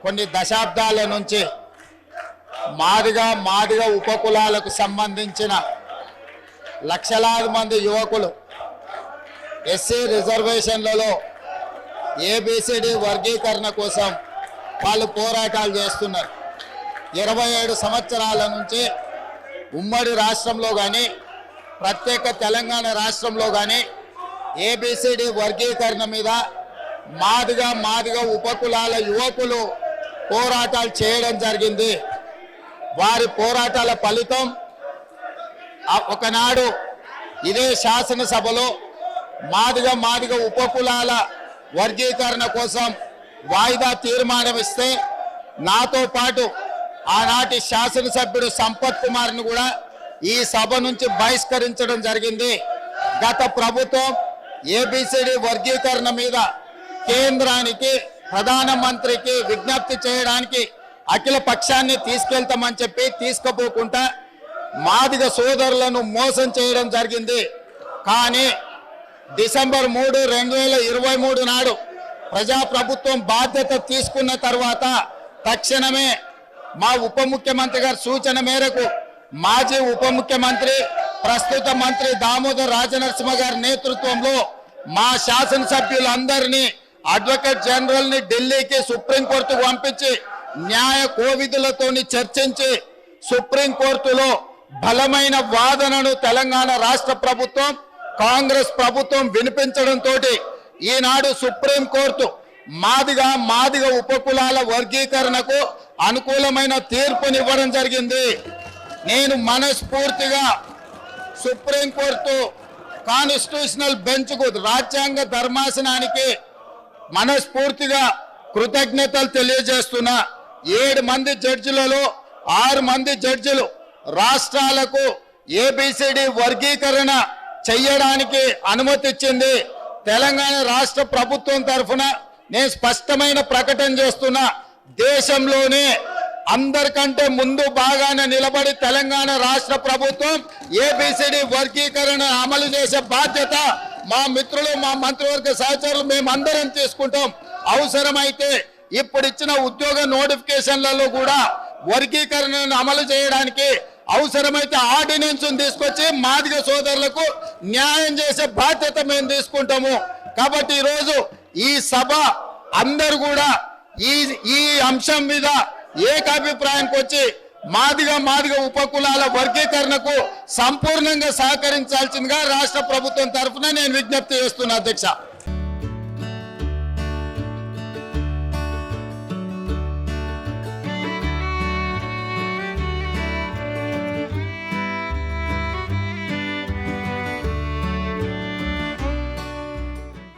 కొన్ని దశాబ్దాల నుంచి మాదిగ ఉపకులాలకు సంబంధించిన లక్షలాది మంది యువకులు ఎస్సీ రిజర్వేషన్లలో ఏబిసిడి వర్గీకరణ కోసం వాళ్ళు పోరాటాలు చేస్తున్నారు. 27 సంవత్సరాల నుంచి ఉమ్మడి రాష్ట్రంలో కానీ ప్రత్యేక తెలంగాణ రాష్ట్రంలో కానీ ఏబిసిడి వర్గీకరణ మీద మాదిగ ఉపకులాల యువకులు పోరాటాలు చేయడం జరిగింది. వారి పోరాటాల ఫలితం ఒకనాడు ఇదే శాసనసభలో మాదిగ ఉపకులాల వర్గీకరణ కోసం వాయిదా తీర్మానం ఇస్తే నాతో పాటు ఆనాటి శాసనసభ్యుడు సంపత్ కుమార్ను కూడా ఈ సభ నుంచి బహిష్కరించడం జరిగింది. గత ప్రభుత్వం ఏబిసిడి వర్గీకరణ మీద కేంద్రానికి ప్రధానమంత్రికి విజ్ఞప్తి చేయడానికి అఖిల పక్షాన్ని తీసుకెళ్తామని చెప్పి తీసుకుపోకుండా మాదిగ సోదరులను మోసం చేయడం జరిగింది. కానీ డిసెంబర్ 3, 2023 నాడు ప్రజాప్రభుత్వం బాధ్యత తీసుకున్న తర్వాత తక్షణమే మా ఉప ముఖ్యమంత్రి గారి సూచన మేరకు మాజీ ఉప ముఖ్యమంత్రి ప్రస్తుత మంత్రి దామోదర్ రాజనరసింహ గారి నేతృత్వంలో మా శాసనసభ్యులందరినీ అడ్వకేట్ జనరల్ ని ఢిల్లీకి సుప్రీంకోర్టుకు పంపించి న్యాయ కోవిధులతోని చర్చించి సుప్రీంకోర్టులో బలమైన వాదనను తెలంగాణ రాష్ట్ర ప్రభుత్వం కాంగ్రెస్ ప్రభుత్వం వినిపించడంతో ఈనాడు సుప్రీంకోర్టు మాదిగ ఉపకులాల వర్గీకరణకు అనుకూలమైన తీర్పునివ్వడం జరిగింది. నేను మనస్ఫూర్తిగా సుప్రీంకోర్టు కాన్స్టిట్యూషనల్ బెంచ్కు రాజ్యాంగ ధర్మాసనానికి మనస్ఫూర్తిగా కృతజ్ఞతలు తెలియజేస్తున్నా. 7 మంది జడ్జిలలో 6 మంది జడ్జిలు రాష్ట్రాలకు ఏబిసిడి వర్గీకరణ చెయ్యడానికి అనుమతి ఇచ్చింది. తెలంగాణ రాష్ట్ర ప్రభుత్వం తరఫున నేను స్పష్టమైన ప్రకటన చేస్తున్నా. దేశంలోనే అందరికంటే ముందు బాగానే నిలబడి తెలంగాణ రాష్ట్ర ప్రభుత్వం ఏబిసిడి వర్గీకరణ అమలు చేసే బాధ్యత మా మిత్రులు మా మంత్రివర్గ సహచరులు మేమందరం తీసుకుంటాం. అవసరమైతే ఇప్పుడు ఇచ్చిన ఉద్యోగ నోటిఫికేషన్లలో కూడా వర్గీకరణను అమలు చేయడానికి అవసరమైతే ఆర్డినెన్స్ తీసుకొచ్చి మాదిగ సోదరులకు న్యాయం చేసే బాధ్యత మేము తీసుకుంటాము. కాబట్టి ఈరోజు ఈ సభ అందరూ కూడా ఈ అంశం మీద ఏకాభిప్రాయానికి వచ్చి మాదిగ ఉపకులాల వర్గీకరణకు సంపూర్ణంగా సహకరించాల్సిందిగా రాష్ట్ర ప్రభుత్వం తరఫున నేను విజ్ఞప్తి చేస్తున్నా అధ్యక్ష.